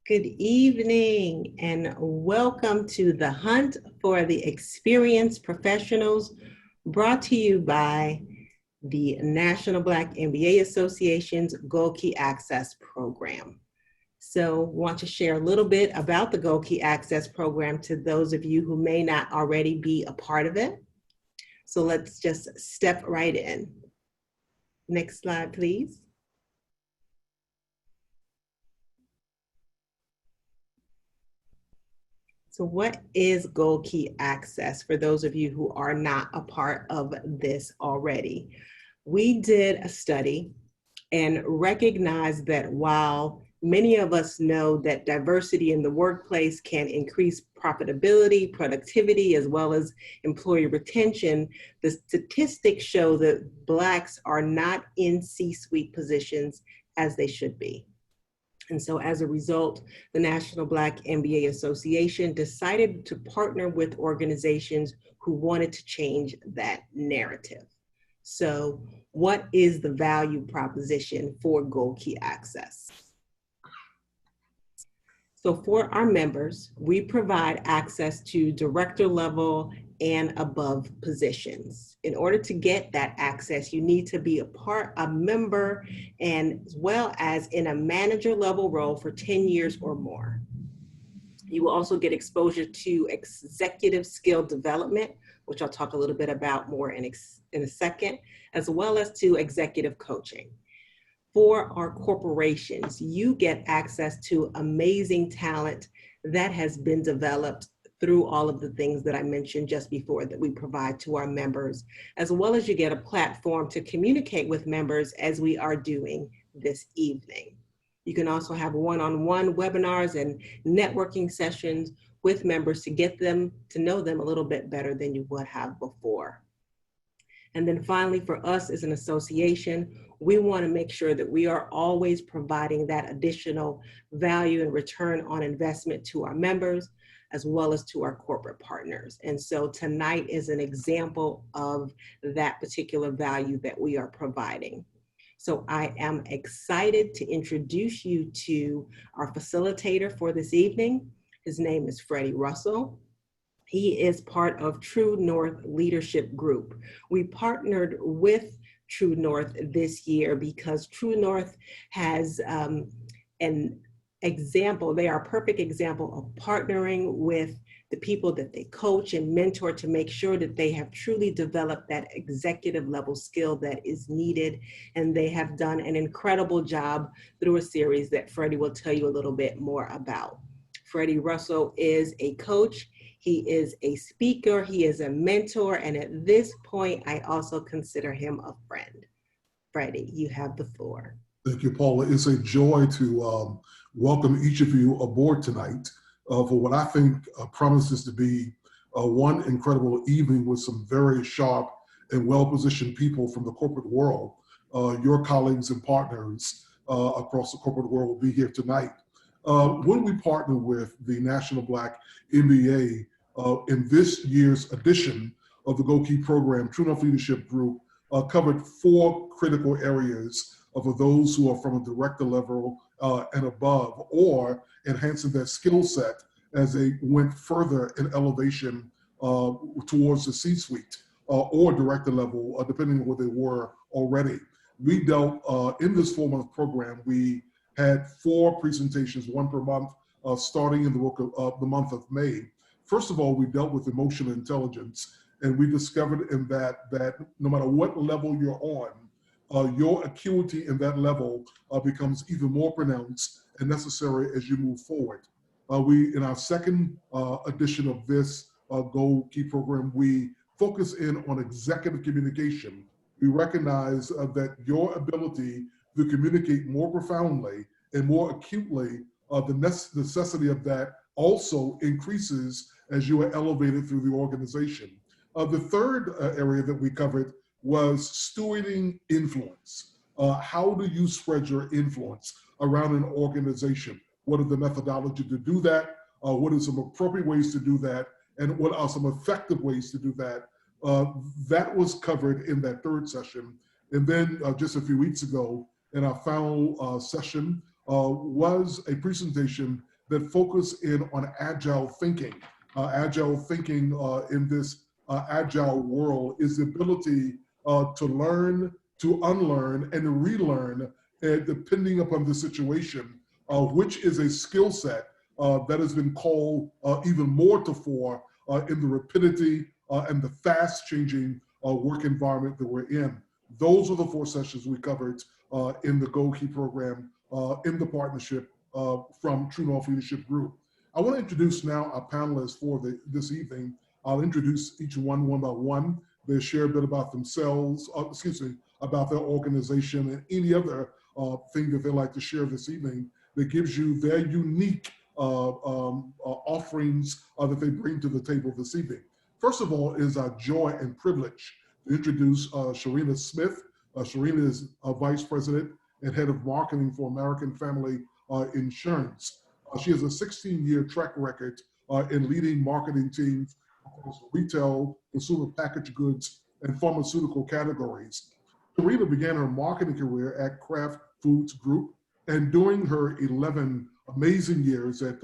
Good evening and welcome to the Hunt for the Experienced Professionals, brought to you by the National Black MBA Association's Gold Key Access Program. So want to share a little bit about the Gold Key Access Program to those of you who may not already be a part of it. So let's just step right in. Next slide, please. So what is Gold Key Access for those of you who are not a part of this already? We did a study and recognized that while many of us know that diversity in the workplace can increase profitability, productivity, as well as employee retention, the statistics show that Blacks are not in C-suite positions as they should be. And so as a result, the National Black MBA Association decided to partner with organizations who wanted to change that narrative. So what is the value proposition for Gold Key Access? So for our members, we provide access to director level and above positions. In order to get that access, you need to be a member, and as well as in a manager level role for 10 years or more. You will also get exposure to executive skill development, which I'll talk a little bit about more in a second, as well as to executive coaching. For our corporations, you get access to amazing talent that has been developed through all of the things that I mentioned just before that we provide to our members, as well as you get a platform to communicate with members as we are doing this evening. You can also have one-on-one webinars and networking sessions with members to get them to know them a little bit better than you would have before. And then finally, for us as an association, we want to make sure that we are always providing that additional value and return on investment to our members, as well as to our corporate partners. And so tonight is an example of that particular value that we are providing. So I am excited to introduce you to our facilitator for this evening. His name is Freddie Russell. He is part of True North Leadership Group. We partnered with True North this year because True North has an example. They are a perfect example of partnering with the people that they coach and mentor to make sure that they have truly developed that executive level skill that is needed. And they have done an incredible job through a series that Freddie will tell you a little bit more about. Freddie Russell is a coach. He is a speaker, he is a mentor, and at this point, I also consider him a friend. Freddie, you have the floor. Thank you, Paula. It's a joy to welcome each of you aboard tonight for what I think promises to be one incredible evening with some very sharp and well-positioned people from the corporate world. Your colleagues and partners across the corporate world will be here tonight. When we partner with the National Black MBA in this year's edition of the Gold Key program, True North Leadership Group covered 4 critical areas for those who are from a director level and above, or enhancing their skill set as they went further in elevation towards the C-suite or director level, depending on where they were already. We dealt in this 4-month program, we had 4 presentations, 1 per month, starting in the month of May. First of all, we dealt with emotional intelligence, and we discovered in that no matter what level you're on, your acuity in that level becomes even more pronounced and necessary as you move forward. In our second edition of this Gold Key program, we focus in on executive communication. We recognize that your ability to communicate more profoundly and more acutely, the necessity of that also increases as you are elevated through the organization. The third area that we covered was stewarding influence. How do you spread your influence around an organization? What are the methodology to do that? What are some appropriate ways to do that? And what are some effective ways to do that? That was covered in that third session. And then just a few weeks ago, in our final session, was a presentation that focus in on agile thinking. Agile thinking in this agile world is the ability to learn, to unlearn, and relearn, depending upon the situation, which is a skill set that has been called even more to fore in the rapidity and the fast changing work environment that we're in. Those are the 4 sessions we covered in the Go Key program in the partnership from True North Leadership Group. I want to introduce now our panelists for this evening. I'll introduce each one by one. They share a bit about themselves, about their organization and any other thing that they'd like to share this evening that gives you their unique offerings that they bring to the table this evening. First of all, it is our joy and privilege to introduce Serena Smith. Serena is Vice President and Head of Marketing for American Family Insurance. She has a 16-year track record in leading marketing teams across retail, consumer packaged goods, and pharmaceutical categories. Serena began her marketing career at Kraft Foods Group, and during her 11 amazing years at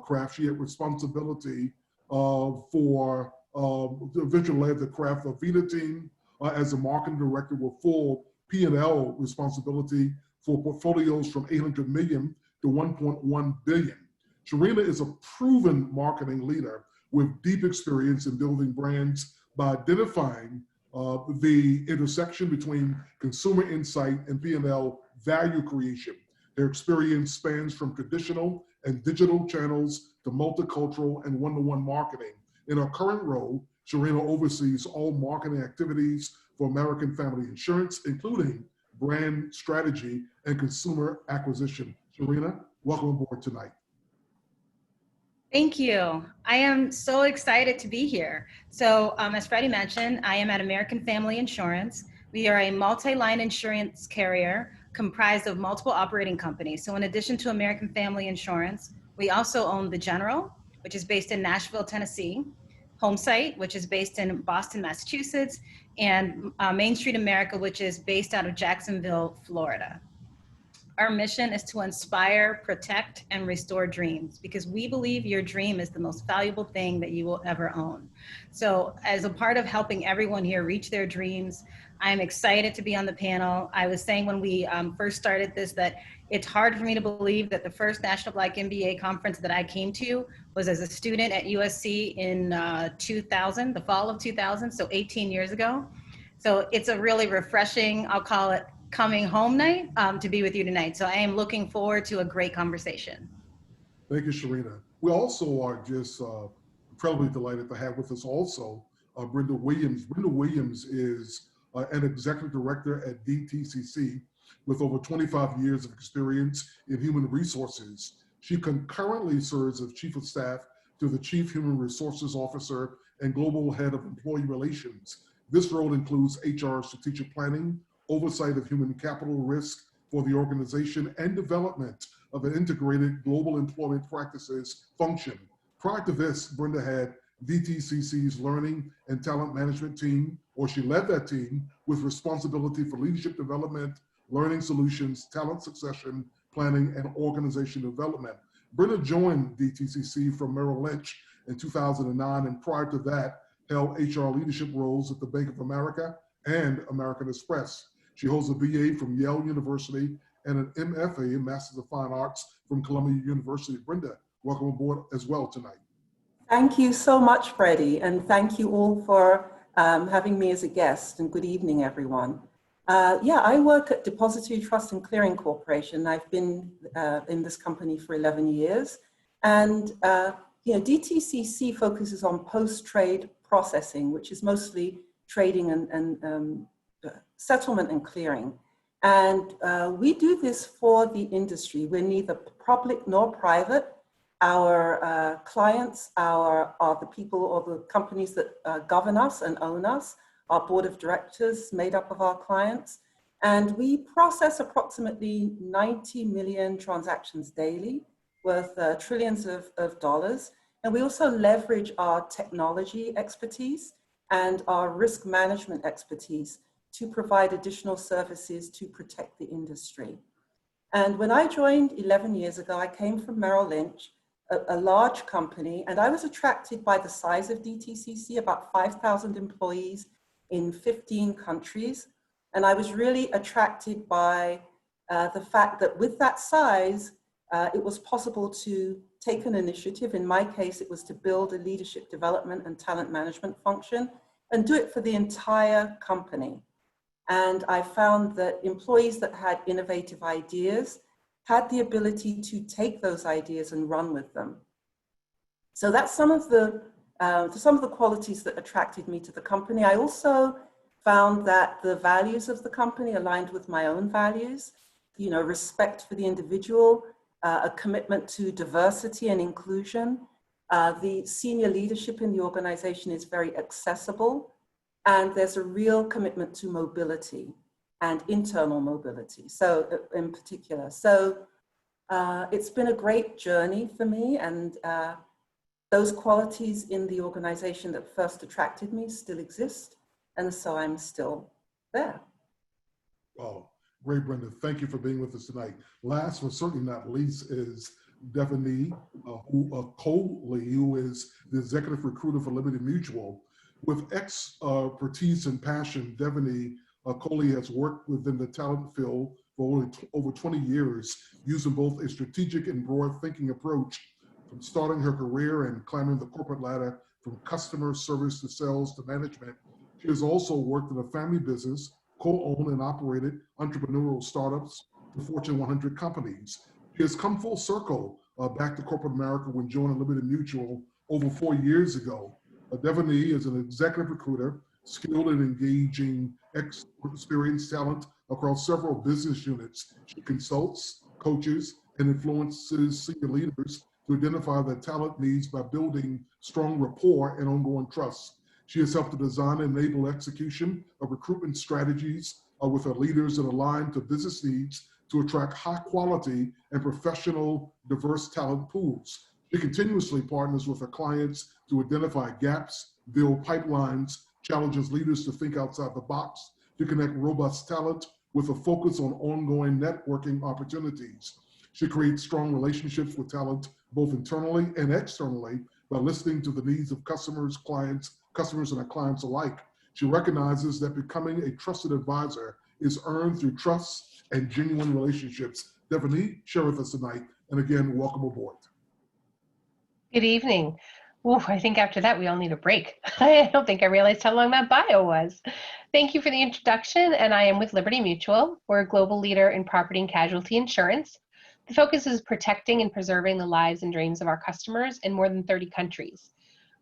Kraft, she had responsibility for eventually led the Kraft Vita team as a marketing director with full P&L responsibility for portfolios from 800 million to 1.1 billion. Serena is a proven marketing leader with deep experience in building brands by identifying the intersection between consumer insight and P&L value creation. Their experience spans from traditional and digital channels to multicultural and one-to-one marketing. In her current role, Serena oversees all marketing activities for American Family Insurance, including brand strategy and consumer acquisition. Serena, welcome aboard tonight. Thank you. I am so excited to be here. So as Freddie mentioned, I am at American Family Insurance. We are a multi-line insurance carrier comprised of multiple operating companies. So in addition to American Family Insurance, we also own The General, which is based in Nashville, Tennessee, Homesite, which is based in Boston, Massachusetts, and Main Street America, which is based out of Jacksonville, Florida. Our mission is to inspire, protect, and restore dreams, because we believe your dream is the most valuable thing that you will ever own. So as a part of helping everyone here reach their dreams, I'm excited to be on the panel. I was saying when we first started this that it's hard for me to believe that the first National Black MBA conference that I came to was as a student at USC in 2000, the fall of 2000, so 18 years ago. So it's a really refreshing, I'll call it, coming home night to be with you tonight. So I am looking forward to a great conversation. Thank you, Serena. We also are just incredibly delighted to have with us also Brenda Williams. Brenda Williams is an executive director at DTCC with over 25 years of experience in human resources. She concurrently serves as chief of staff to the chief human resources officer and global head of employee relations. This role includes HR strategic planning, oversight of human capital risk for the organization, and development of an integrated global employment practices function. Prior to this, Brenda had DTCC's learning and talent management team, or she led that team with responsibility for leadership development, learning solutions, talent succession, planning, and organization development. Brenda joined DTCC from Merrill Lynch in 2009, and prior to that, held HR leadership roles at the Bank of America and American Express. She holds a BA from Yale University and an MFA, Masters of Fine Arts, from Columbia University. Brenda, welcome aboard as well tonight. Thank you so much, Freddie, and thank you all for having me as a guest, and good evening, everyone. I work at Depository Trust and Clearing Corporation. I've been in this company for 11 years, and DTCC focuses on post-trade processing, which is mostly trading and settlement and clearing. And we do this for the industry. We're neither public nor private. Our clients are the people or the companies that govern us and own us, our board of directors made up of our clients. And we process approximately 90 million transactions daily worth trillions of dollars. And we also leverage our technology expertise and our risk management expertise to provide additional services to protect the industry. And when I joined 11 years ago, I came from Merrill Lynch, a large company, and I was attracted by the size of DTCC, about 5,000 employees in 15 countries. And I was really attracted by the fact that with that size, it was possible to take an initiative. In my case, it was to build a leadership development and talent management function and do it for the entire company. And I found that employees that had innovative ideas had the ability to take those ideas and run with them. So that's some of the qualities that attracted me to the company. I also found that the values of the company aligned with my own values, you know, respect for the individual, a commitment to diversity and inclusion. The senior leadership in the organization is very accessible, and there's a real commitment to mobility and internal mobility, so in particular. So it's been a great journey for me, and those qualities in the organization that first attracted me still exist, and so I'm still there. Oh, great, Brenda. Thank you for being with us tonight. Last but certainly not least is Devaney, Coley, who is the executive recruiter for Liberty Mutual. With expertise and passion, Devaney Coley has worked within the talent field for over 20 years, using both a strategic and broad thinking approach from starting her career and climbing the corporate ladder from customer service to sales to management. She has also worked in a family business, co-owned and operated entrepreneurial startups to Fortune 100 companies. She has come full circle back to corporate America when joining Liberty Mutual over 4 years ago. Devaney is an executive recruiter, skilled in engaging experienced talent across several business units. She consults, coaches, and influences senior leaders to identify their talent needs by building strong rapport and ongoing trust. She has helped to design and enable execution of recruitment strategies with her leaders that align to business needs to attract high quality and professional diverse talent pools. She continuously partners with her clients to identify gaps, build pipelines, challenges leaders to think outside the box, to connect robust talent with a focus on ongoing networking opportunities. She creates strong relationships with talent both internally and externally by listening to the needs of customers and her clients alike. She recognizes that becoming a trusted advisor is earned through trust and genuine relationships. Devaney, share with us tonight, and again, welcome aboard. Good evening. Ooh, I think after that we all need a break. I don't think I realized how long that bio was. Thank you for the introduction, and I am with Liberty Mutual. We're a global leader in property and casualty insurance. The focus is protecting and preserving the lives and dreams of our customers in more than 30 countries.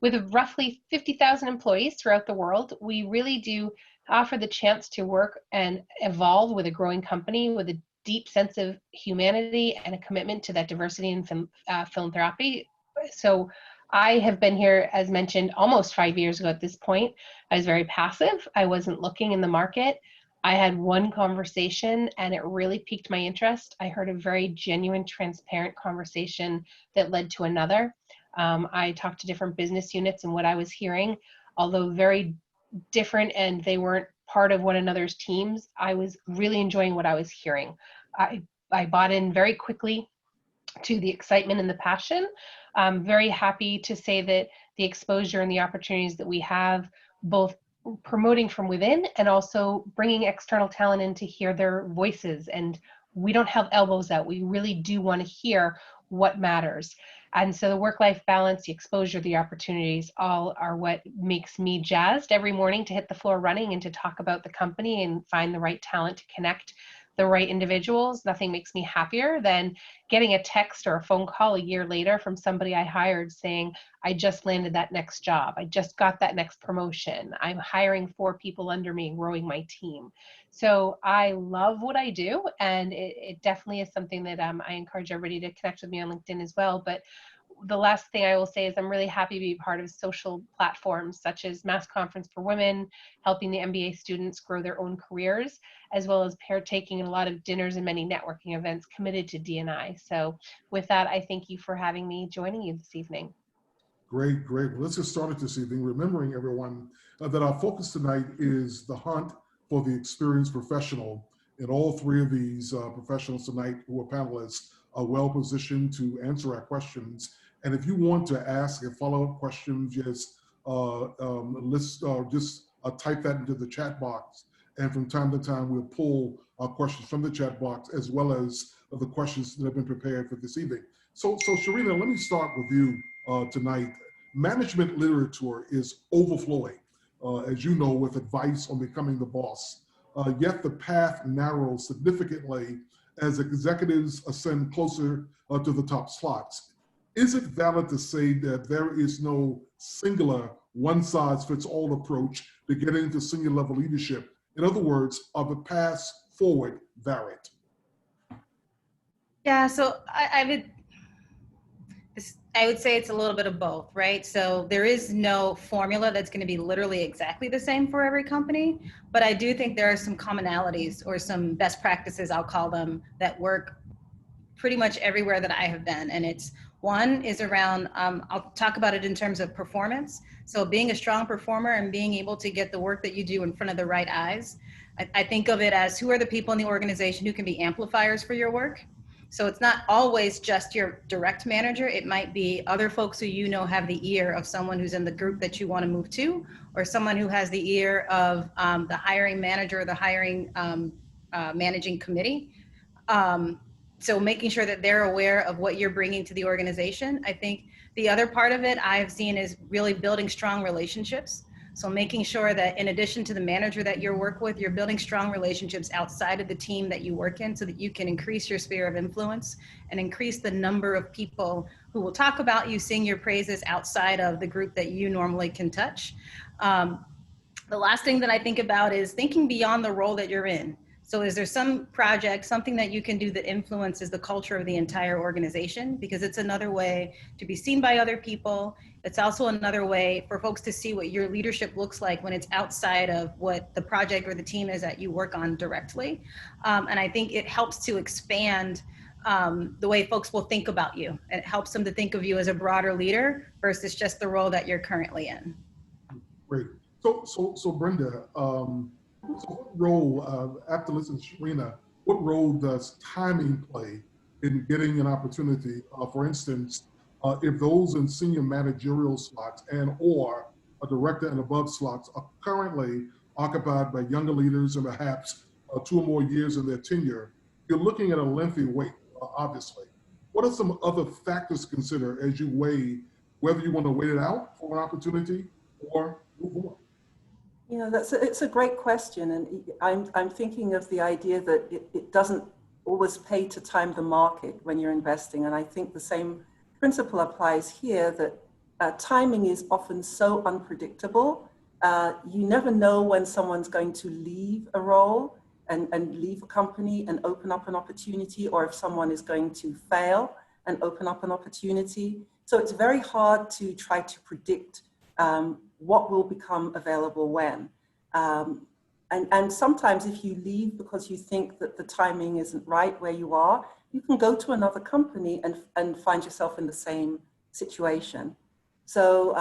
With roughly 50,000 employees throughout the world, we really do offer the chance to work and evolve with a growing company with a deep sense of humanity and a commitment to that diversity in philanthropy. So I have been here, as mentioned, almost 5 years ago at this point. I was very passive. I wasn't looking in the market. I had one conversation and it really piqued my interest. I heard a very genuine, transparent conversation that led to another. I talked to different business units, and what I was hearing, although very different and they weren't part of one another's teams, I was really enjoying what I was hearing. I bought in very quickly to the excitement and the passion. I'm very happy to say that the exposure and the opportunities that we have, both promoting from within and also bringing external talent in to hear their voices. And we don't have elbows out. We really do want to hear what matters. And so the work-life balance, the exposure, the opportunities, all are what makes me jazzed every morning to hit the floor running and to talk about the company and find the right talent to connect the right individuals. Nothing makes me happier than getting a text or a phone call a year later from somebody I hired saying, I just landed that next job. I just got that next promotion. I'm hiring 4 people under me and growing my team. So I love what I do, and it definitely is something that I encourage everybody to connect with me on LinkedIn as well. But the last thing I will say is I'm really happy to be part of social platforms such as Mass Conference for Women, helping the MBA students grow their own careers, as well as partaking in a lot of dinners and many networking events committed to D&I. So with that, I thank you for having me joining you this evening. Great, great. Well, let's get started this evening, remembering everyone that our focus tonight is the hunt for the experienced professional. And all three of these professionals tonight who are panelists are well positioned to answer our questions. And if you want to ask a follow-up question, just type that into the chat box. And from time to time, we'll pull questions from the chat box as well as the questions that have been prepared for this evening. So Serena, let me start with you tonight. Management literature is overflowing, as you know, with advice on becoming the boss. Yet the path narrows significantly as executives ascend closer to the top slots. Is it valid to say that there is no singular one-size-fits-all approach to getting to senior level leadership? In other words, are the paths forward varied? Yeah, so I would say it's a little bit of both, right? So there is no formula that's going to be literally exactly the same for every company, but I do think there are some commonalities or some best practices, I'll call them, that work pretty much everywhere that I have been. And it's one is around, I'll talk about it in terms of performance. So being a strong performer and being able to get the work that you do in front of the right eyes. I think of it as who are the people in the organization who can be amplifiers for your work. So it's not always just your direct manager. It might be other folks who you know have the ear of someone who's in the group that you want to move to, or someone who has the ear of the hiring manager or the hiring managing committee. So making sure that they're aware of what you're bringing to the organization. I think the other part of it I've seen is really building strong relationships. So making sure that in addition to the manager that you work with, you're building strong relationships outside of the team that you work in so that you can increase your sphere of influence and increase the number of people who will talk about you, sing your praises outside of the group that you normally can touch. The last thing that I think about is thinking beyond the role that you're in. So is there some project, something that you can do that influences the culture of the entire organization? Because it's another way to be seen by other people. It's also another way for folks to see what your leadership looks like when it's outside of what the project or the team is that you work on directly. And I think it helps to expand the way folks will think about you. And it helps them to think of you as a broader leader versus just the role that you're currently in. Great. So Brenda, so what role, after listening to Serena, what role does timing play in getting an opportunity? For instance, if those in senior managerial slots and or a director and above slots are currently occupied by younger leaders and perhaps 2 or more years in their tenure, you're looking at a lengthy wait, obviously. What are some other factors to consider as you weigh whether you want to wait it out for an opportunity or move on? You know, it's a great question, and I'm thinking of the idea that it doesn't always pay to time the market when you're investing, and I think the same principle applies here, that timing is often so unpredictable. You never know when someone's going to leave a role and leave a company and open up an opportunity, or if someone is going to fail and open up an opportunity. So it's very hard to try to predict what will become available when. And sometimes if you leave because you think that the timing isn't right where you are, you can go to another company and find yourself in the same situation. So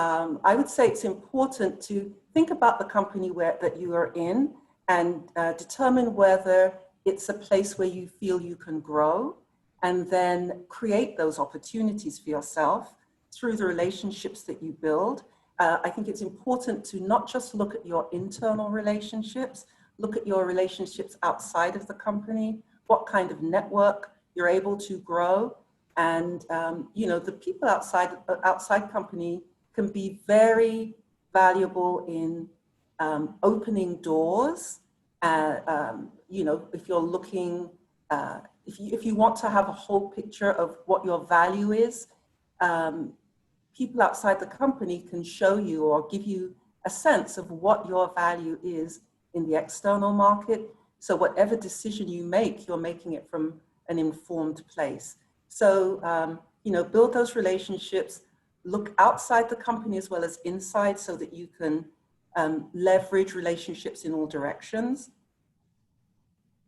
I would say it's important to think about the company that you are in and determine whether it's a place where you feel you can grow, and then create those opportunities for yourself through the relationships that you build. I think it's important to not just look at your internal relationships, look at your relationships outside of the company, what kind of network you're able to grow. And, you know, the people outside company can be very valuable in opening doors. You know, if you're looking, if you want to have a whole picture of what your value is, people outside the company can show you or give you a sense of what your value is in the external market. So whatever decision you make, you're making it from an informed place. So, you know, build those relationships, look outside the company as well as inside so that you can leverage relationships in all directions.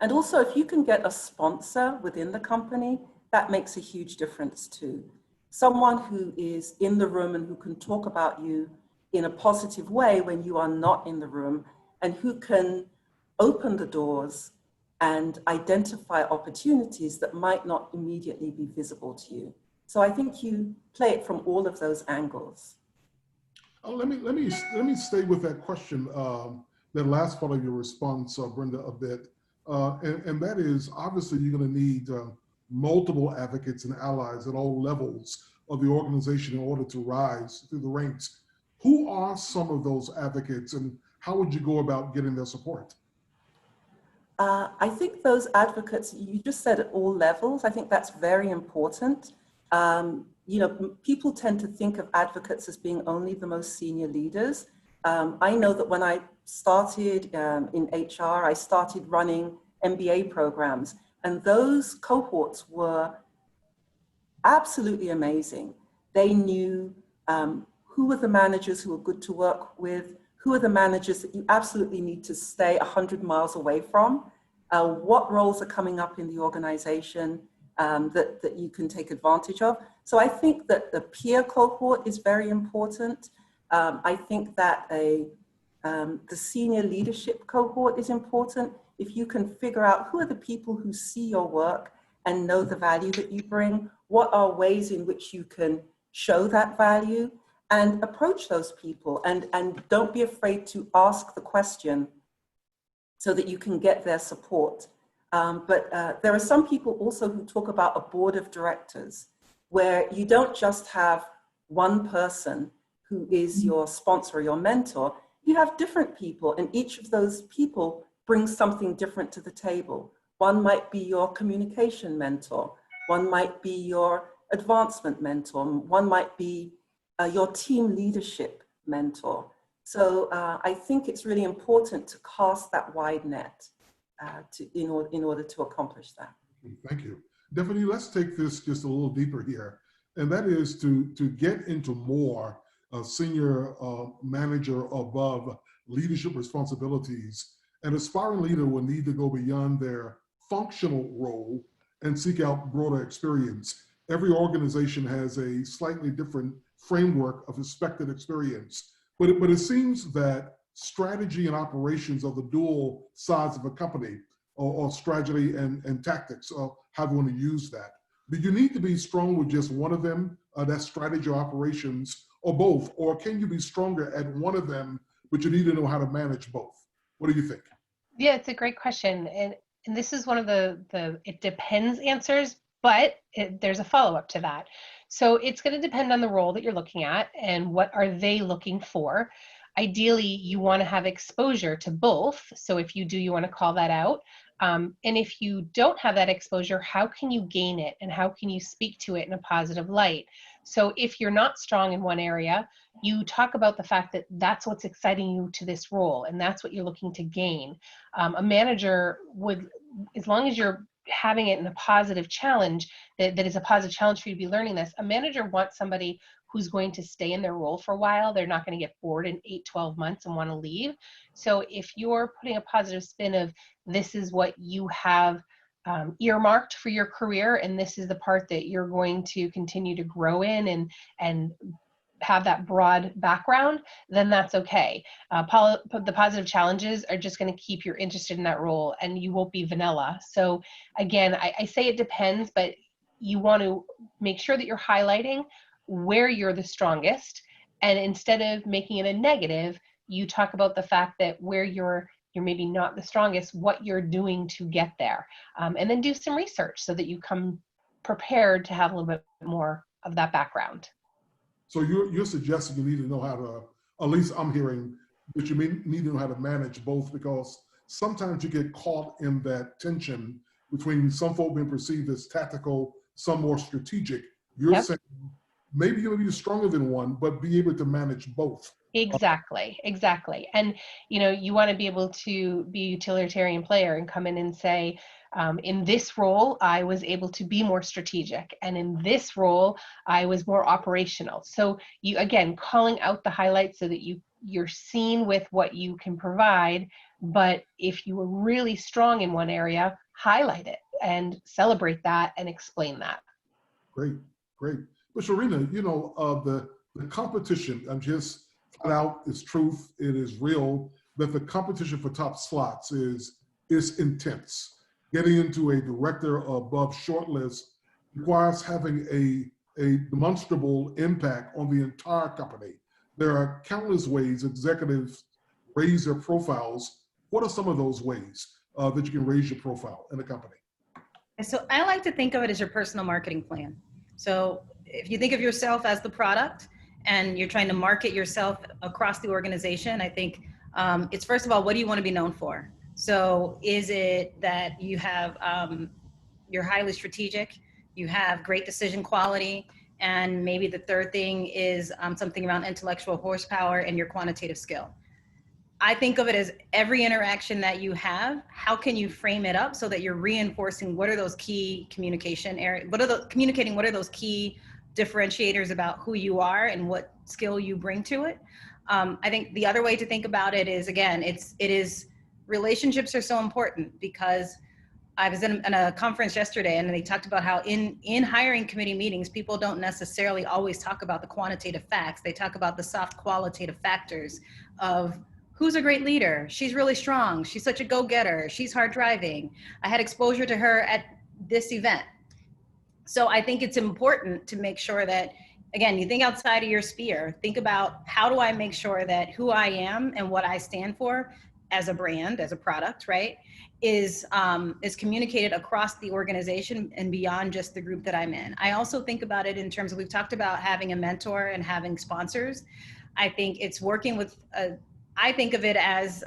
And also, if you can get a sponsor within the company, that makes a huge difference too. Someone who is in the room and who can talk about you in a positive way when you are not in the room, and who can open the doors and identify opportunities that might not immediately be visible to you. So I think you play it from all of those angles. Let me stay with that question, that last part of your response, Brenda, a bit, and that is obviously you're going to need multiple advocates and allies at all levels of the organization in order to rise through the ranks. Who are some of those advocates, and how would you go about getting their support? I think those advocates, you just said at all levels, I think that's very important. You know, people tend to think of advocates as being only the most senior leaders. I know that when I started in HR, I started running MBA programs, and those cohorts were absolutely amazing. They knew who were the managers who were good to work with, who are the managers that you absolutely need to stay 100 miles away from, what roles are coming up in the organization that you can take advantage of. So I think that the peer cohort is very important. I think that the senior leadership cohort is important. If you can figure out who are the people who see your work and know the value that you bring, what are ways in which you can show that value, and approach those people, and don't be afraid to ask the question so that you can get their support. But there are some people also who talk about a board of directors, where you don't just have one person who is your sponsor or your mentor. You have different people, and each of those people brings something different to the table. One might be your communication mentor, one might be your advancement mentor, one might be your team leadership mentor. So I think it's really important to cast that wide net in order to accomplish that. Thank you. Devaney, let's take this just a little deeper here. And that is to get into more senior manager above leadership responsibilities. An aspiring leader will need to go beyond their functional role and seek out broader experience. Every organization has a slightly different framework of expected experience, but it seems that strategy and operations are the dual sides of a company, or strategy and tactics, or how you want to use that. Do you need to be strong with just one of them, that's strategy or operations, or both? Or can you be stronger at one of them, but you need to know how to manage both? What do you think? Yeah, it's a great question. And this is one of the it depends answers, but there's a follow-up to that. So it's going to depend on the role that you're looking at and what are they looking for. Ideally, you want to have exposure to both. So if you do, you want to call that out. And if you don't have that exposure, how can you gain it and how can you speak to it in a positive light? So if you're not strong in one area, you talk about the fact that that's what's exciting you to this role and that's what you're looking to gain. A manager would, as long as you're having it in a positive challenge, that is a positive challenge for you to be learning this, a manager wants somebody who's going to stay in their role for a while. They're not going to get bored in 8-12 months and want to leave. So if you're putting a positive spin of this is what you have earmarked for your career, and this is the part that you're going to continue to grow in and have that broad background, then that's okay. The positive challenges are just going to keep you interested in that role, and you won't be vanilla. So again, I say it depends, but you want to make sure that you're highlighting where you're the strongest, and instead of making it a negative, you talk about the fact that where you're maybe not the strongest, what you're doing to get there, and then do some research so that you come prepared to have a little bit more of that background. So you're suggesting you need to know how to, at least I'm hearing that you need to know how to manage both, because sometimes you get caught in that tension between some folk being perceived as tactical, some more strategic. You're saying maybe you'll be stronger than one, but be able to manage both. Exactly. And, you want to be able to be a utilitarian player and come in and say, in this role, I was able to be more strategic. And in this role, I was more operational. So you, again, calling out the highlights so that you're seen with what you can provide. But if you were really strong in one area, highlight it and celebrate that and explain that. Great. But Serena, the competition, I'm just flat out, it's truth, it is real, that the competition for top slots is intense. getting into a director above shortlist requires having a demonstrable impact on the entire company. There are countless ways executives raise their profiles. What are some of those ways that you can raise your profile in a company? So I like to think of it as your personal marketing plan. So if you think of yourself as the product and you're trying to market yourself across the organization, I think it's first of all, what do you want to be known for? So is it that you have, you're highly strategic, you have great decision quality, and maybe the third thing is something around intellectual horsepower and your quantitative skill. I think of it as every interaction that you have, how can you frame it up so that you're reinforcing what are those key communication areas, what are those key differentiators about who you are and what skill you bring to it. I think the other way to think about it is, again, relationships are so important, because I was in a conference yesterday and they talked about how in hiring committee meetings, people don't necessarily always talk about the quantitative facts. They talk about the soft qualitative factors of who's a great leader. She's really strong. She's such a go-getter. She's hard driving. I had exposure to her at this event. So I think it's important to make sure that, again, you think outside of your sphere, think about how do I make sure that who I am and what I stand for as a brand, as a product, right, is communicated across the organization and beyond just the group that I'm in. I also think about it in terms of, we've talked about having a mentor and having sponsors. I think it's working with, I think of it as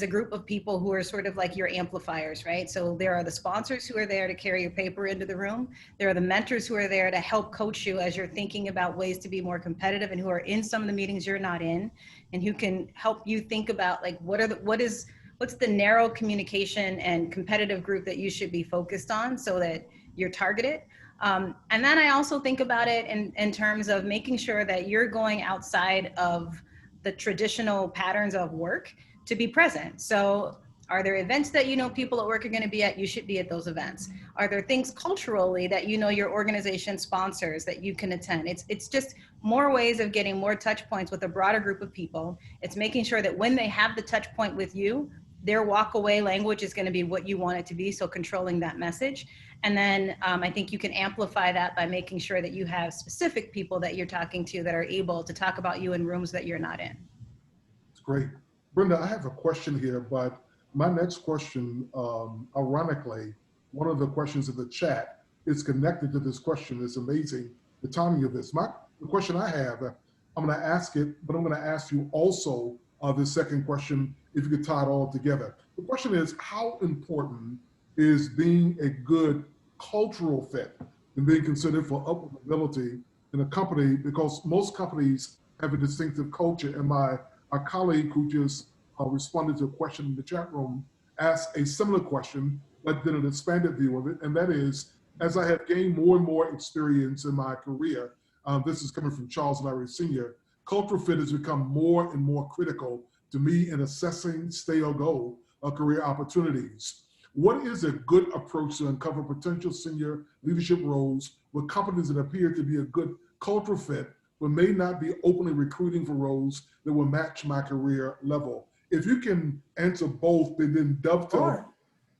a group of people who are sort of like your amplifiers, right? So there are the sponsors who are there to carry your paper into the room. There are the mentors who are there to help coach you as you're thinking about ways to be more competitive, and who are in some of the meetings you're not in, and who can help you think about like what's the narrow communication and competitive group that you should be focused on so that you're targeted. And then I also think about it in terms of making sure that you're going outside of the traditional patterns of work to be present. So are there events that you know people at work are going to be at? You should be at those events. Are there things culturally that you know your organization sponsors that you can attend? It's just more ways of getting more touch points with a broader group of people. It's making sure that when they have the touch point with you, their walk away language is going to be what you want it to be. So controlling that message. And then I think you can amplify that by making sure that you have specific people that you're talking to that are able to talk about you in rooms that you're not in. It's great. Brenda, I have a question here, but my next question, ironically, one of the questions in the chat is connected to this question. It's amazing, the timing of this. The question I have, I'm going to ask it, but I'm going to ask you also the second question, if you could tie it all together. The question is, how important is being a good cultural fit and being considered for upward mobility in a company? Because most companies have a distinctive culture, and our colleague who just responded to a question in the chat room asked a similar question, but did an expanded view of it. And that is, as I have gained more and more experience in my career, this is coming from Charles Larry Sr., cultural fit has become more and more critical to me in assessing stay or go career opportunities. What is a good approach to uncover potential senior leadership roles with companies that appear to be a good cultural fit, but may not be openly recruiting for roles that will match my career level? If you can answer both, then dovetail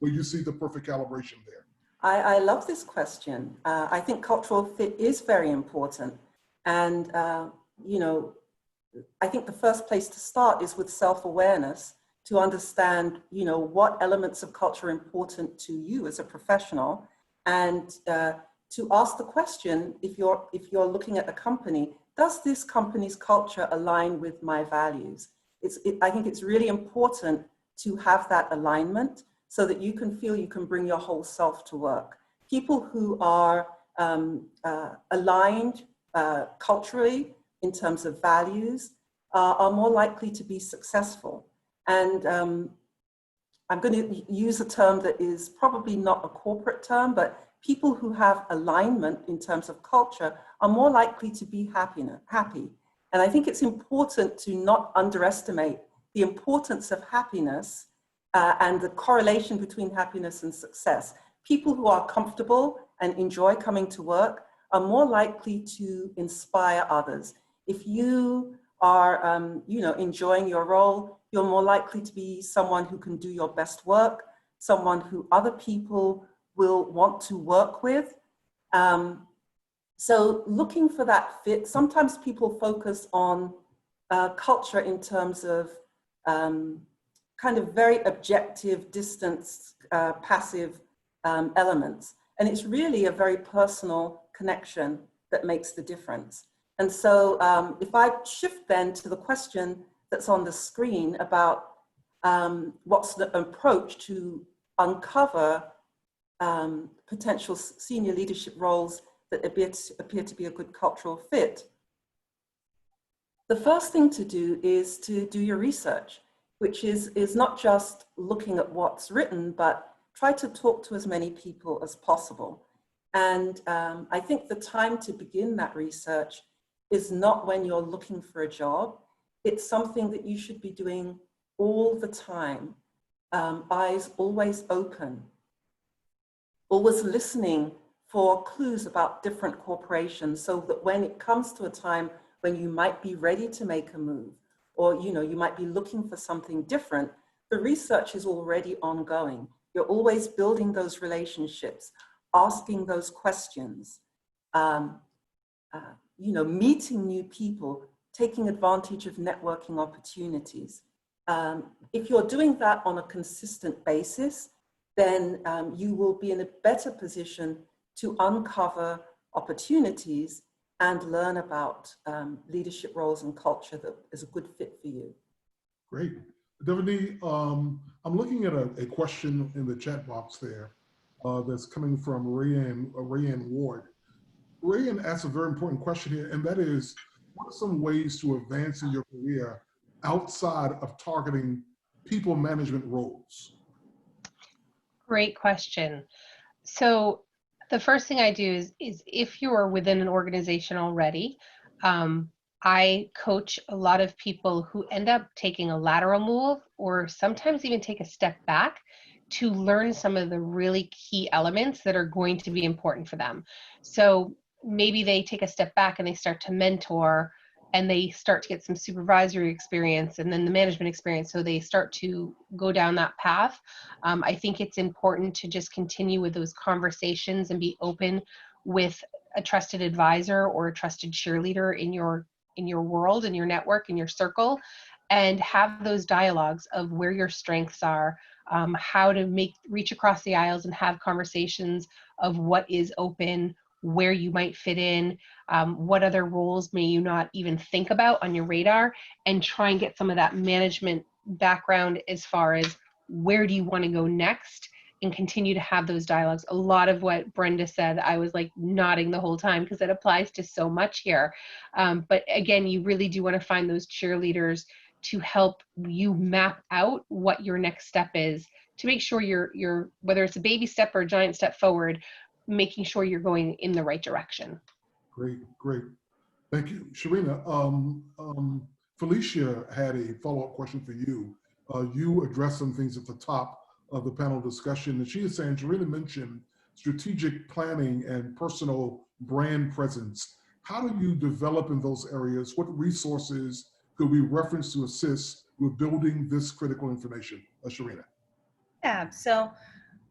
where you see the perfect calibration there. I love this question. I think cultural fit is very important. And, you know, I think the first place to start is with self-awareness, to understand, you know, what elements of culture are important to you as a professional, and to ask the question, if you're looking at a company, does this company's culture align with my values? I think it's really important to have that alignment so that you can feel you can bring your whole self to work. People who are aligned culturally in terms of values are more likely to be successful. And I'm going to use a term that is probably not a corporate term, but people who have alignment in terms of culture are more likely to be happy. And I think it's important to not underestimate the importance of happiness and the correlation between happiness and success. People who are comfortable and enjoy coming to work are more likely to inspire others. If you are, you know, enjoying your role, you're more likely to be someone who can do your best work. someone who other people will want to work with. So looking for that fit, sometimes people focus on culture in terms of kind of very objective, distanced, passive elements. And it's really a very personal connection that makes the difference. And so if I shift then to the question that's on the screen about what's the approach to uncover potential senior leadership roles that appear to be a good cultural fit. The first thing to do is to do your research, which is not just looking at what's written, but try to talk to as many people as possible. And I think the time to begin that research is not when you're looking for a job. It's something that you should be doing all the time, eyes always open, always listening for clues about different corporations, so that when it comes to a time when you might be ready to make a move, or you might be looking for something different, the research is already ongoing. You're always building those relationships, asking those questions, meeting new people, taking advantage of networking opportunities. If you're doing that on a consistent basis, then you will be in a better position to uncover opportunities and learn about leadership roles and culture that is a good fit for you. Great. Devaney, I'm looking at a question in the chat box there that's coming from Rayanne Ward. Rayanne asks a very important question here, and that is, what are some ways to advance in your career outside of targeting people management roles? Great question. So the first thing I do is if you're within an organization already, I coach a lot of people who end up taking a lateral move or sometimes even take a step back to learn some of the really key elements that are going to be important for them. So maybe they take a step back and they start to mentor and they start to get some supervisory experience and then the management experience. So they start to go down that path. I think it's important to just continue with those conversations and be open with a trusted advisor or a trusted cheerleader in your world, in your network, in your circle, and have those dialogues of where your strengths are, how to reach across the aisles and have conversations of what is open, where you might fit in, what other roles may you not even think about on your radar, and try and get some of that management background as far as where do you want to go next, and continue to have those dialogues. A lot of what Brenda said, I was like nodding the whole time because it applies to so much here. But again, you really do want to find those cheerleaders to help you map out what your next step is, to make sure you're whether it's a baby step or a giant step forward, making sure you're going in the right direction. Great. Thank you. Serena, Felicia had a follow-up question for you. You addressed some things at the top of the panel discussion, and she is saying, Serena mentioned strategic planning and personal brand presence. How do you develop in those areas? What resources could we reference to assist with building this critical information? Serena. Yeah, so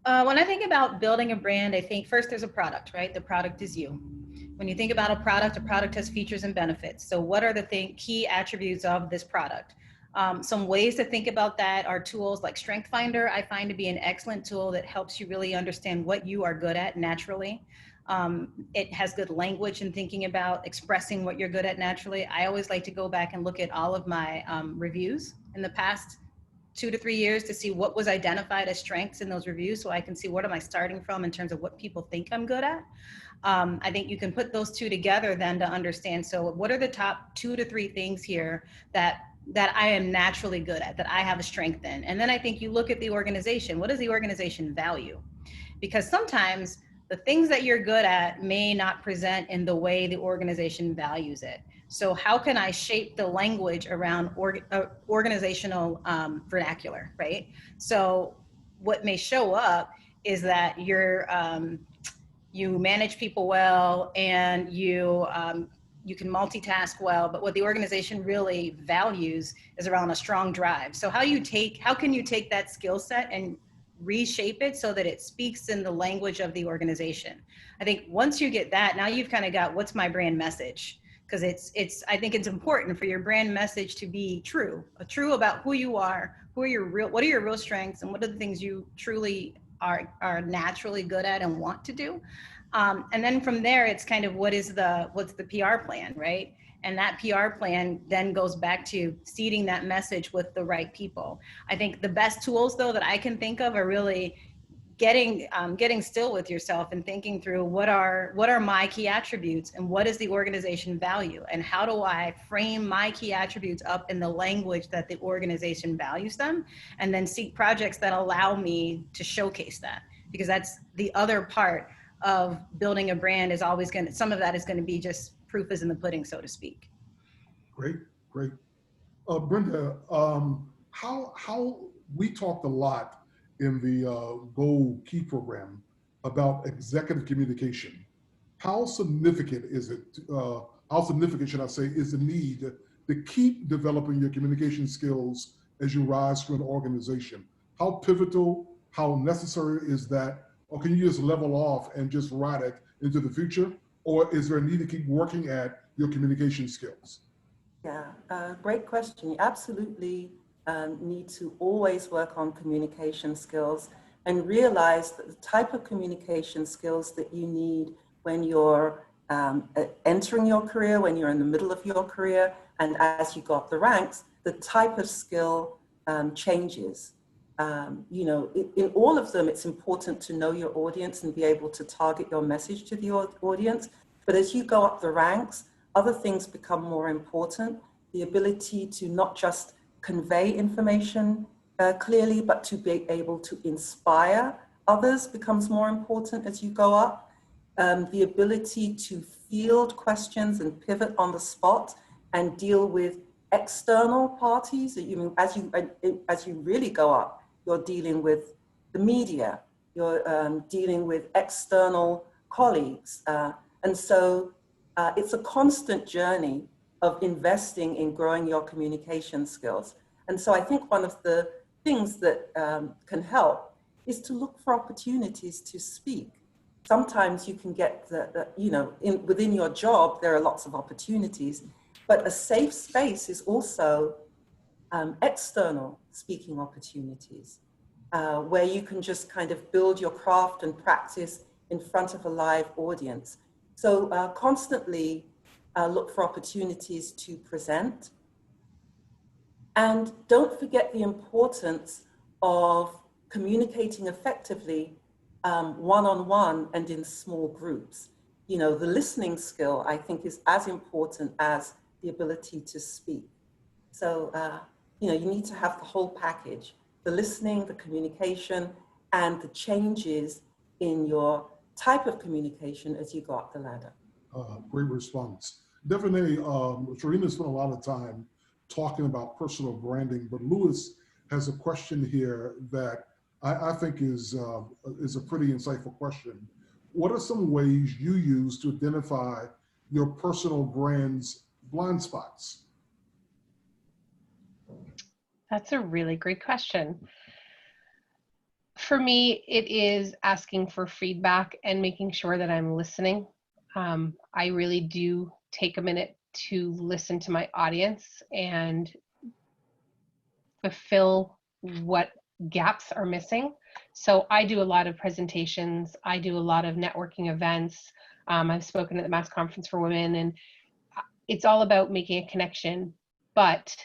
when I think about building a brand, I think first there's a product, right? The product is you. When you think about a product has features and benefits. So what are the key attributes of this product? Some ways to think about that are tools like Strength Finder. I find to be an excellent tool that helps you really understand what you are good at naturally. It has good language in thinking about expressing what you're good at naturally. I always like to go back and look at all of my reviews in the past 2 to 3 years to see what was identified as strengths in those reviews, so I can see what am I starting from in terms of what people think I'm good at. I think you can put those two together then to understand, so what are the top 2 to 3 things here that I am naturally good at, that I have a strength in. And then I think you look at the organization. What does the organization value? Because sometimes the things that you're good at may not present in the way the organization values it. So how can I shape the language around organizational vernacular, right? So what may show up is that you manage people well and you can multitask well, but what the organization really values is around a strong drive. So how can you take that skill set and reshape it so that it speaks in the language of the organization. I think once you get that, now you've kind of got what's my brand message, because I think it's important for your brand message to be true about who you are, what are your real strengths, and what are the things you truly are naturally good at and want to do. And then from there, it's kind of what's the PR plan, right? And that PR plan then goes back to seeding that message with the right people. I think the best tools, though, that I can think of are really getting still with yourself and thinking through what are my key attributes and what is the organization value, and how do I frame my key attributes up in the language that the organization values them, and then seek projects that allow me to showcase that, because that's the other part of building a brand. Is always some of that is going to be just proof is in the pudding, so to speak. Great, great. Brenda, how we talked a lot in the Gold Key program about executive communication. How significant is it, how significant should I say, is the need to keep developing your communication skills as you rise through an organization? How pivotal, how necessary is that? Or can you just level off and just ride it into the future? Or is there a need to keep working at your communication skills? Yeah, great question. You absolutely need to always work on communication skills, and realize that the type of communication skills that you need when you're entering your career, when you're in the middle of your career, and as you go up the ranks, the type of skill changes. You know, in all of them, it's important to know your audience and be able to target your message to the audience. But as you go up the ranks, other things become more important. The ability to not just convey information clearly, but to be able to inspire others becomes more important as you go up. The ability to field questions and pivot on the spot and deal with external parties. As you really go up, you're dealing with the media, you're dealing with external colleagues. And so it's a constant journey of investing in growing your communication skills. And so I think one of the things that can help is to look for opportunities to speak. Sometimes you can get within your job, there are lots of opportunities, but a safe space is also external speaking opportunities, where you can just kind of build your craft and practice in front of a live audience. So constantly look for opportunities to present. And don't forget the importance of communicating effectively one-on-one and in small groups. You know, the listening skill, I think, is as important as the ability to speak. So, you need to have the whole package: the listening, the communication, and the changes in your type of communication as you go up the ladder. Great response. Devaney, Serena spent a lot of time talking about personal branding, but Lewis has a question here that I think is a pretty insightful question. What are some ways you use to identify your personal brand's blind spots? That's a really great question. For me, it is asking for feedback and making sure that I'm listening. I really do take a minute to listen to my audience and fulfill what gaps are missing. So I do a lot of presentations. I do a lot of networking events. I've spoken at the Mass Conference for Women, and it's all about making a connection. But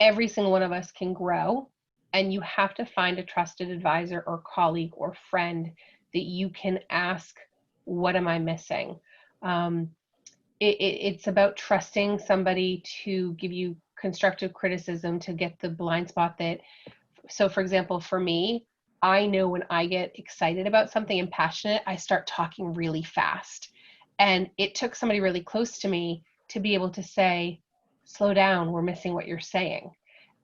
every single one of us can grow, and you have to find a trusted advisor or colleague or friend that you can ask, what am I missing? It's about trusting somebody to give you constructive criticism, to get the blind spot that, so for example, for me, I know when I get excited about something and passionate, I start talking really fast. And it took somebody really close to me to be able to say, slow down, we're missing what you're saying.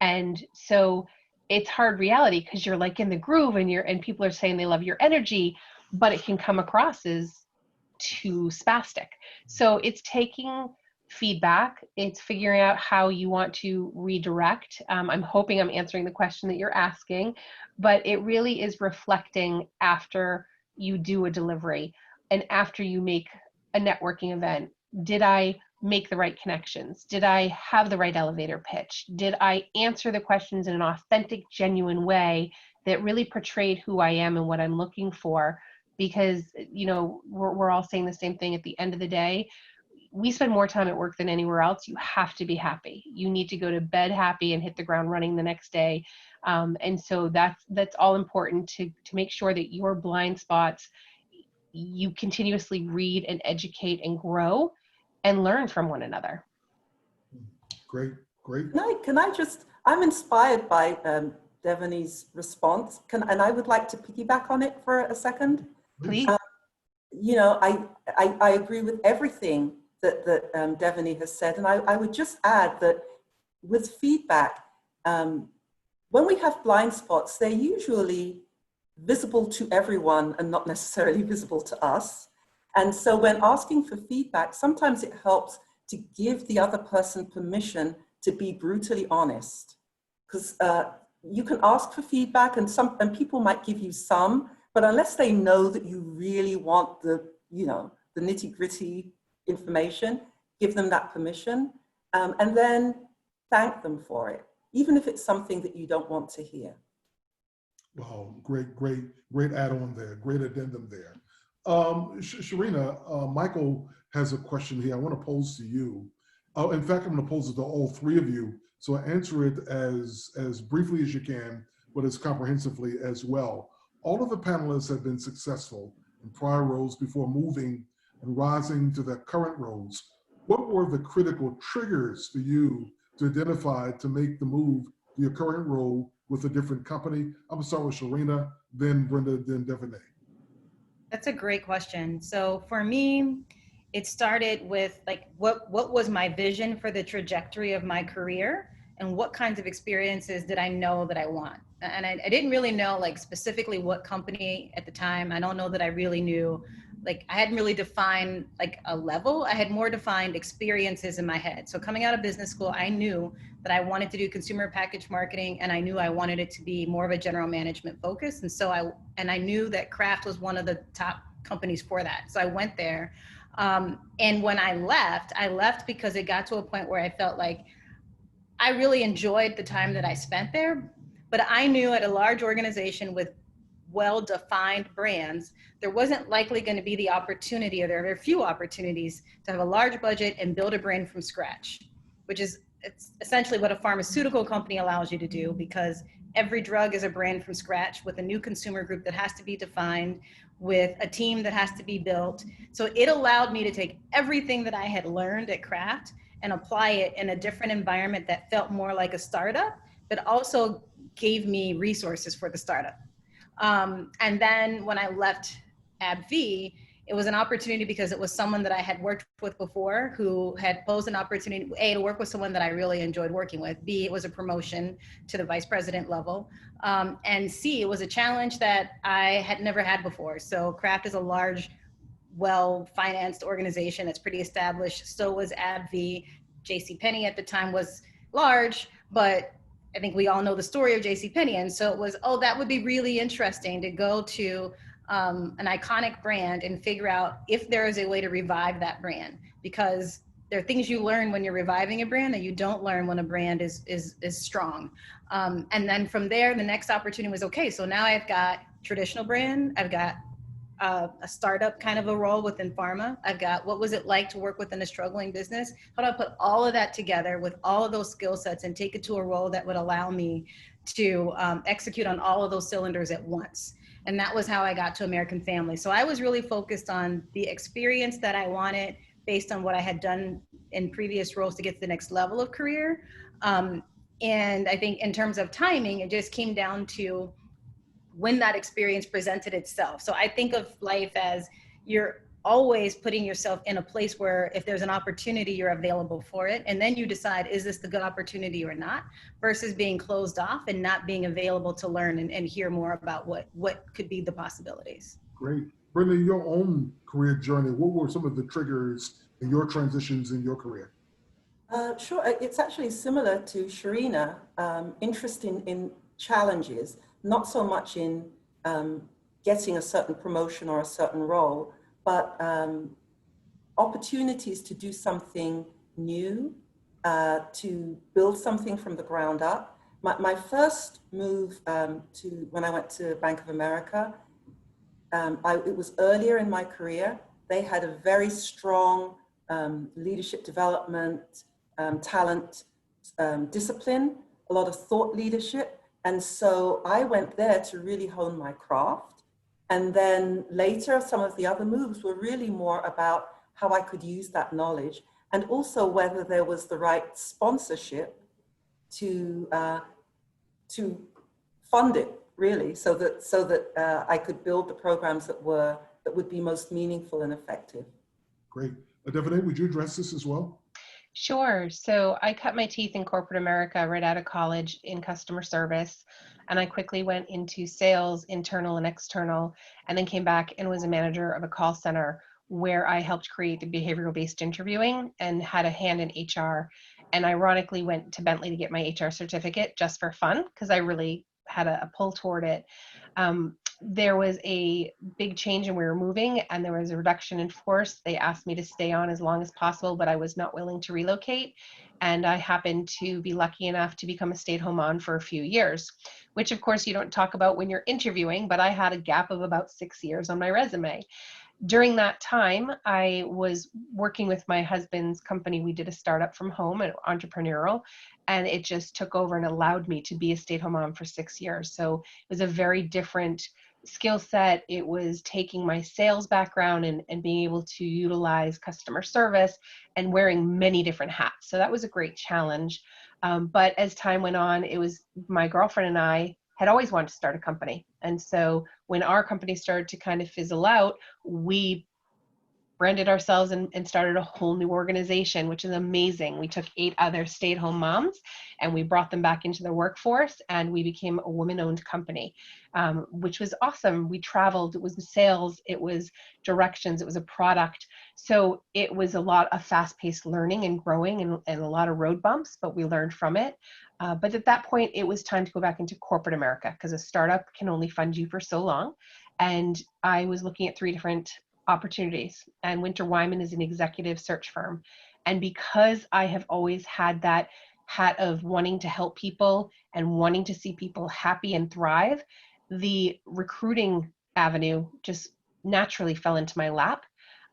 And so it's hard reality, because you're like in the groove and people are saying they love your energy, but it can come across as too spastic. So it's taking feedback. It's figuring out how you want to redirect. I'm hoping I'm answering the question that you're asking, but it really is reflecting after you do a delivery and after you make a networking event. Did I make the right connections? Did I have the right elevator pitch? Did I answer the questions in an authentic, genuine way that really portrayed who I am and what I'm looking for? Because, you know, we're all saying the same thing at the end of the day. We spend more time at work than anywhere else. You have to be happy. You need to go to bed happy and hit the ground running the next day. And so that's all important to make sure that your blind spots, you continuously read and educate and grow and learn from one another. Great, great. I'm inspired by Devaney's response. And I would like to piggyback on it for a second. Please. You know, I agree with everything that Devaney has said. And I would just add that with feedback, when we have blind spots, they're usually visible to everyone and not necessarily visible to us. And so when asking for feedback, sometimes it helps to give the other person permission to be brutally honest. Because you can ask for feedback and people might give you some, but unless they know that you really want the nitty-gritty information, give them that permission, and then thank them for it, even if it's something that you don't want to hear. Wow, great add-on there, great addendum there. Serena, Michael has a question here I want to pose to you. In fact, I'm going to pose it to all three of you, so answer it as briefly as you can, but as comprehensively as well. All of the panelists have been successful in prior roles before moving and rising to their current roles. What were the critical triggers for you to identify to make the move to your current role with a different company? I'm gonna start with Serena, then Brenda, then Devaney. That's a great question. So for me, it started with like, what was my vision for the trajectory of my career and what kinds of experiences did I know that I want? And I didn't really know like specifically what company at the time. I don't know that I really knew, like I hadn't really defined like a level. I had more defined experiences in my head. So coming out of business school, I knew that I wanted to do consumer package marketing and I knew I wanted it to be more of a general management focus. And so I knew that Kraft was one of the top companies for that. So I went there. And when I left because it got to a point where I felt like I really enjoyed the time that I spent there, but I knew at a large organization with well-defined brands, there wasn't likely going to be the opportunity, or there are very few opportunities to have a large budget and build a brand from scratch, which is it's essentially what a pharmaceutical company allows you to do, because every drug is a brand from scratch with a new consumer group that has to be defined, with a team that has to be built. So it allowed me to take everything that I had learned at Kraft and apply it in a different environment that felt more like a startup, but also gave me resources for the startup. And then when I left AbbVie, it was an opportunity because it was someone that I had worked with before who had posed an opportunity, A, to work with someone that I really enjoyed working with, B, it was a promotion to the vice president level, and C, it was a challenge that I had never had before. So Kraft is a large, well-financed organization that's pretty established. So was AbbVie. JCPenney at the time was large, but I think we all know the story of JCPenney. And so it was, oh, that would be really interesting to go to an iconic brand and figure out if there is a way to revive that brand, because there are things you learn when you're reviving a brand that you don't learn when a brand is strong. And then from there, the next opportunity was, okay, so now I've got traditional brand, I've got a startup kind of a role within pharma. I've got what was it like to work within a struggling business? How do I put all of that together with all of those skill sets and take it to a role that would allow me to execute on all of those cylinders at once? And that was how I got to American Family. So I was really focused on the experience that I wanted based on what I had done in previous roles to get to the next level of career. And I think in terms of timing, it just came down to when that experience presented itself. So I think of life as you're always putting yourself in a place where if there's an opportunity, you're available for it. And then you decide, is this the good opportunity or not, versus being closed off and not being available to learn and hear more about what could be the possibilities. Great. Brenda, your own career journey, what were some of the triggers in your transitions in your career? Sure, it's actually similar to Serena, interest in challenges, not so much in getting a certain promotion or a certain role, but opportunities to do something new, to build something from the ground up. My first move when I went to Bank of America, it was earlier in my career. They had a very strong leadership development, talent discipline, a lot of thought leadership. And so I went there to really hone my craft. And then later, some of the other moves were really more about how I could use that knowledge, and also whether there was the right sponsorship to fund it, really, so that I could build the programs that would be most meaningful and effective. Great. Devaney, would you address this as well? Sure. So I cut my teeth in corporate America right out of college in customer service. And I quickly went into sales, internal and external, and then came back and was a manager of a call center where I helped create the behavioral-based interviewing and had a hand in HR. And ironically went to Bentley to get my HR certificate just for fun, because I really had a pull toward it. There was a big change and we were moving and there was a reduction in force. They asked me to stay on as long as possible, but I was not willing to relocate. And I happened to be lucky enough to become a stay-at-home mom for a few years, which of course you don't talk about when you're interviewing, but I had a gap of about 6 years on my resume. During that time, I was working with my husband's company. We did a startup from home, an entrepreneurial, and it just took over and allowed me to be a stay-at-home mom for 6 years. So it was a very different skill set. It was taking my sales background and being able to utilize customer service and wearing many different hats. So that was a great challenge. But as time went on, it was my girlfriend and I had always wanted to start a company. And so when our company started to kind of fizzle out, we branded ourselves and started a whole new organization, which is amazing. We took 8 other stay-at-home moms and we brought them back into the workforce and we became a woman-owned company, which was awesome. We traveled, it was sales, it was directions, it was a product. So it was a lot of fast-paced learning and growing and a lot of road bumps, but we learned from it. But at that point, it was time to go back into corporate America because a startup can only fund you for so long. And I was looking at 3 different opportunities, and Winter Wyman is an executive search firm. And because I have always had that hat of wanting to help people and wanting to see people happy and thrive, the recruiting avenue just naturally fell into my lap.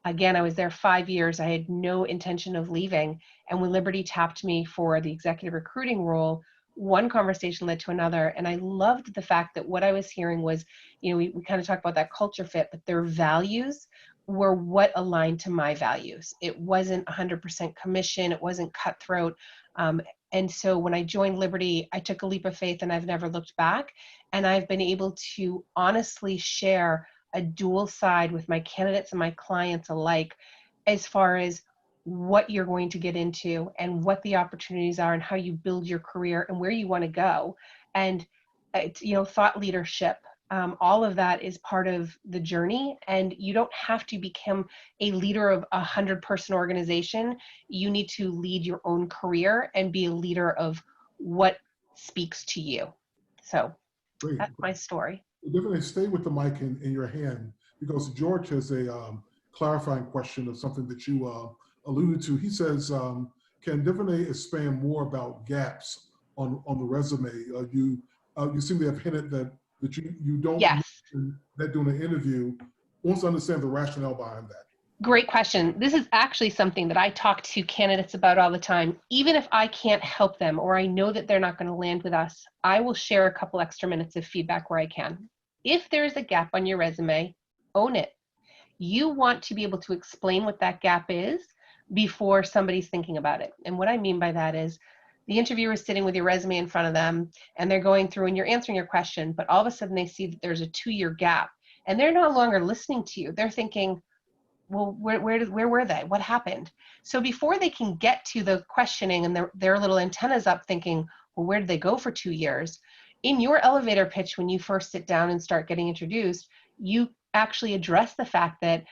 Again, I was there 5 years. I had no intention of leaving. And when Liberty tapped me for the executive recruiting role, one conversation led to another. And I loved the fact that what I was hearing was, we kind of talk about that culture fit, but their values were what aligned to my values. It wasn't 100% commission. It wasn't cutthroat. And so when I joined Liberty, I took a leap of faith and I've never looked back. And I've been able to honestly share a dual side with my candidates and my clients alike, as far as what you're going to get into and what the opportunities are and how you build your career and where you want to go. And thought leadership, all of that is part of the journey. And you don't have to become a leader of a 100-person organization. You need to lead your own career and be a leader of what speaks to you. So Great. That's my story. Definitely stay with the mic in your hand, because George has a clarifying question of something that you alluded to. He says, can Devaney expand more about gaps on the resume? You seem to have hinted that you don't Yes. mention that during an interview. Wants to understand the rationale behind that. Great question. This is actually something that I talk to candidates about all the time. Even if I can't help them or I know that they're not going to land with us, I will share a couple extra minutes of feedback where I can. If there's a gap on your resume, own it. You want to be able to explain what that gap is before somebody's thinking about it. And what I mean by that is the interviewer is sitting with your resume in front of them and they're going through and you're answering your question, but all of a sudden they see that there's a 2-year gap and they're no longer listening to you. They're thinking, well, where were they? What happened? So before they can get to the questioning and their little antennas up thinking, well, where did they go for 2 years? In your elevator pitch, when you first sit down and start getting introduced, you actually address the fact that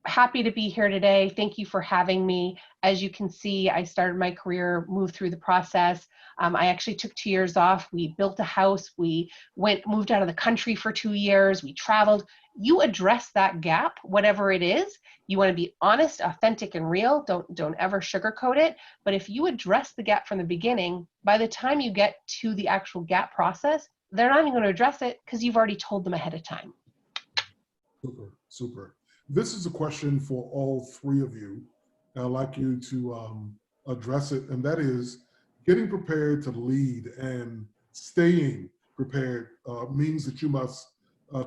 happy to be here today. Thank you for having me. As you can see, I started my career, moved through the process. I actually took 2 years off. We built a house. We moved out of the country for 2 years. We traveled. You address that gap, whatever it is. You want to be honest, authentic, and real. Don't ever sugarcoat it. But if you address the gap from the beginning, by the time you get to the actual gap process, they're not even going to address it because you've already told them ahead of time. Super, super. This is a question for all three of you. I'd like you to address it, and that is getting prepared to lead and staying prepared means that you must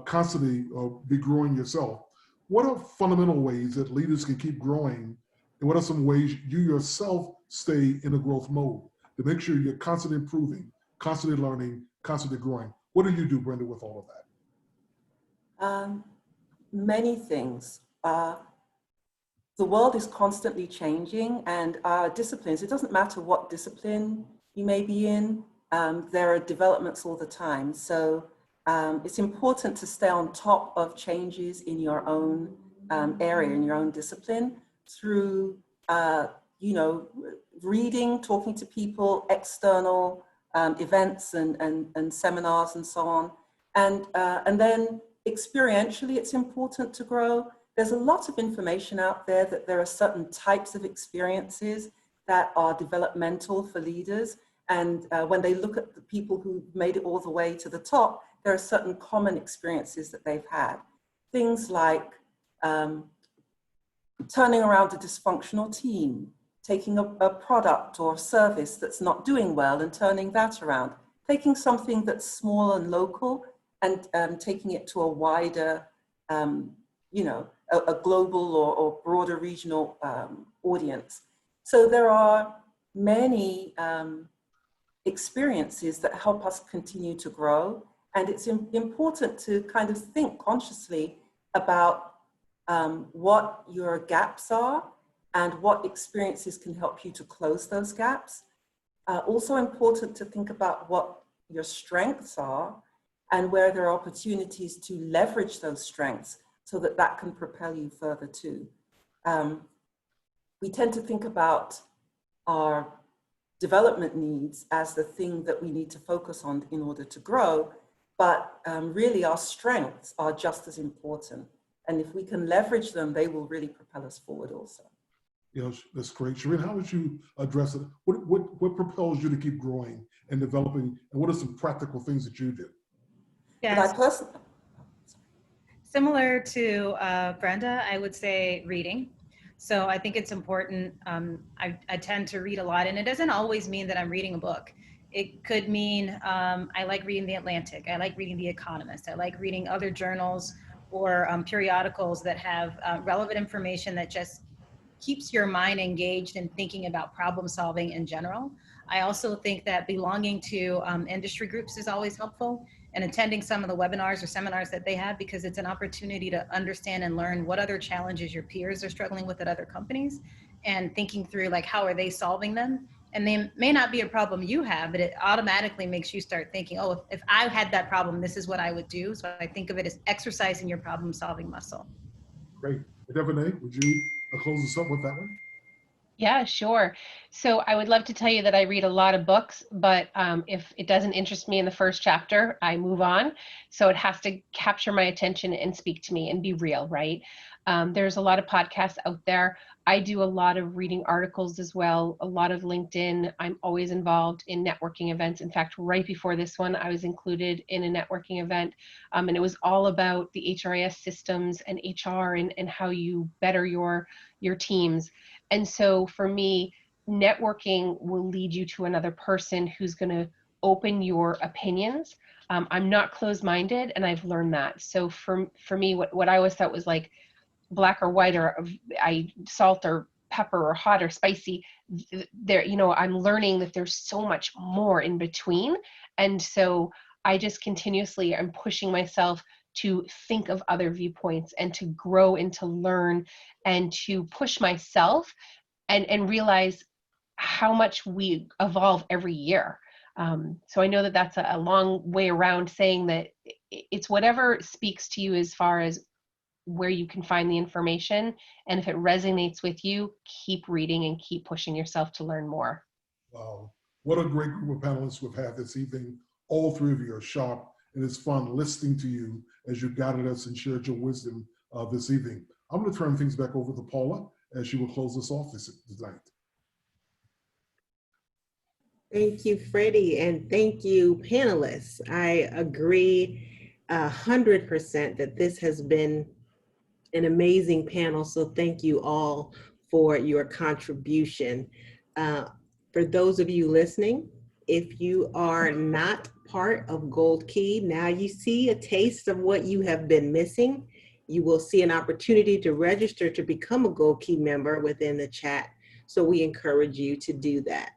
constantly be growing yourself. What are fundamental ways that leaders can keep growing, and what are some ways you yourself stay in a growth mode to make sure you're constantly improving, constantly learning, constantly growing? What do you do, Brenda, with all of that? Many things. The world is constantly changing, and our disciplines, it doesn't matter what discipline you may be in, there are developments all the time. So it's important to stay on top of changes in your own area, in your own discipline, through, reading, talking to people, external events and seminars and so on. And then experientially, it's important to grow. There's a lot of information out there that there are certain types of experiences that are developmental for leaders. And when they look at the people who made it all the way to the top, there are certain common experiences that they've had. Things like turning around a dysfunctional team, taking a product or service that's not doing well and turning that around, taking something that's small and local and taking it to a wider, a global or broader regional audience. So there are many experiences that help us continue to grow. And it's important to kind of think consciously about what your gaps are and what experiences can help you to close those gaps. Also important to think about what your strengths are and where there are opportunities to leverage those strengths so that that can propel you further too. We tend to think about our development needs as the thing that we need to focus on in order to grow, but really our strengths are just as important. And if we can leverage them, they will really propel us forward also. Yeah, that's great. Serena, how would you address it? What propels you to keep growing and developing, and what are some practical things that you do? Yes. Similar to Brenda, I would say reading. So I think it's important. I tend to read a lot, and it doesn't always mean that I'm reading a book. It could mean I like reading The Atlantic. I like reading The Economist. I like reading other journals or periodicals that have relevant information that just keeps your mind engaged in thinking about problem solving in general. I also think that belonging to industry groups is always helpful, and attending some of the webinars or seminars that they have, because it's an opportunity to understand and learn what other challenges your peers are struggling with at other companies, and thinking through like how are they solving them. And they may not be a problem you have, but it automatically makes you start thinking, oh, if I had that problem, this is what I would do. So I think of it as exercising your problem solving muscle. Great. Devaney, would you close us up with that one? Yeah, sure. So I would love to tell you that I read a lot of books, but if it doesn't interest me in the first chapter, I move on. So it has to capture my attention and speak to me and be real, right? There's a lot of podcasts out there. I do a lot of reading articles as well, a lot of LinkedIn. I'm always involved in networking events. In fact, right before this one, I was included in a networking event, and it was all about the HRIS systems and HR and how you better your teams. And so for me, networking will lead you to another person who's going to open your opinions. I'm not closed-minded, and I've learned that. So for me, what I always thought was like black or white, or salt or pepper or hot or spicy, there, I'm learning that there's so much more in between. And so I just continuously am pushing myself to think of other viewpoints and to grow and to learn and to push myself and realize how much we evolve every year. So I know that that's a long way around saying that it's whatever speaks to you as far as where you can find the information. And if it resonates with you, keep reading and keep pushing yourself to learn more. Wow. What a great group of panelists we've had this evening. All three of you are sharp, and it's fun listening to you as you guided us and shared your wisdom this evening. I'm going to turn things back over to Paula as she will close us off this night. Thank you, Freddie, and thank you, panelists. I agree 100% that this has been an amazing panel, so thank you all for your contribution. For those of you listening, if you are not part of Gold Key, now you see a taste of what you have been missing. You will see an opportunity to register to become a Gold Key member within the chat, so we encourage you to do that.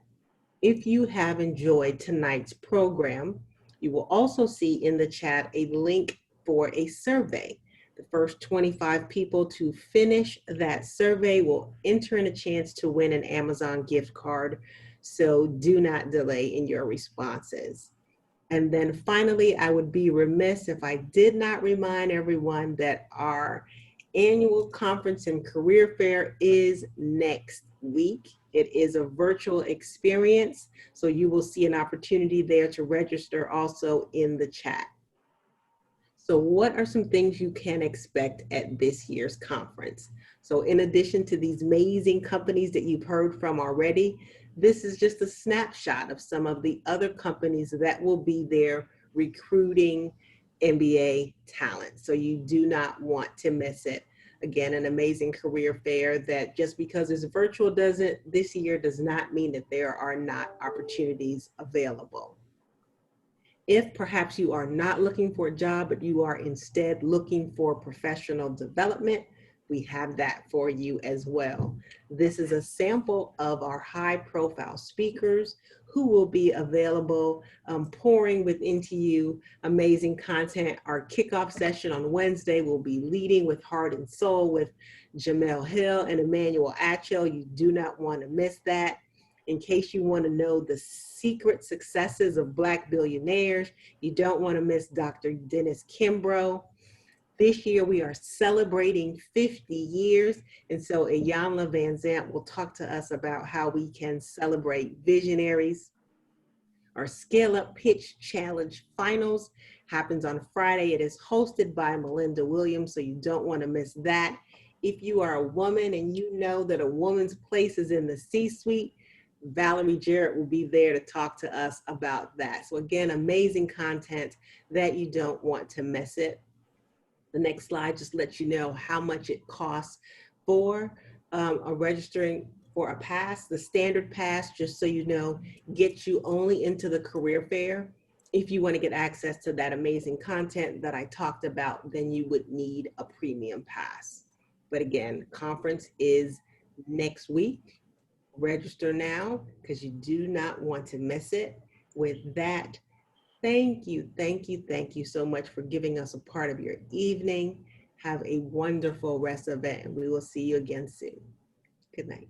If you have enjoyed tonight's program, you will also see in the chat a link for a survey. The first 25 people to finish that survey will enter in a chance to win an Amazon gift card. So do not delay in your responses. And then finally, I would be remiss if I did not remind everyone that our annual conference and career fair is next week. It is a virtual experience, so you will see an opportunity there to register also in the chat. So what are some things you can expect at this year's conference? So in addition to these amazing companies that you've heard from already, this is just a snapshot of some of the other companies that will be there recruiting MBA talent. So you do not want to miss it. Again, an amazing career fair that just because it's virtual this year does not mean that there are not opportunities available. If perhaps you are not looking for a job, but you are instead looking for professional development, we have that for you as well. This is a sample of our high-profile speakers who will be available, pouring into you amazing content. Our kickoff session on Wednesday will be Leading with Heart and Soul with Jamel Hill and Emmanuel Atchell. You do not want to miss that. In case you want to know the secret successes of Black billionaires, you don't want to miss Dr. Dennis Kimbrough. This year we are celebrating 50 years, and so Iyanla Van Zant will talk to us about how we can celebrate visionaries. Our Scale Up Pitch Challenge Finals happens on Friday. It is hosted by Brenda Williams, so you don't want to miss that. If you are a woman and you know that a woman's place is in the C-suite, Valerie Jarrett will be there to talk to us about that. So again, amazing content that you don't want to miss it. The next slide just lets you know how much it costs for registering for a pass. The standard pass, just so you know, gets you only into the career fair. If you want to get access to that amazing content that I talked about, then you would need a premium pass. But again, conference is next week. Register now because you do not want to miss it. With that, thank you so much for giving us a part of your evening. Have a wonderful rest of it, and we will see you again soon. Good night.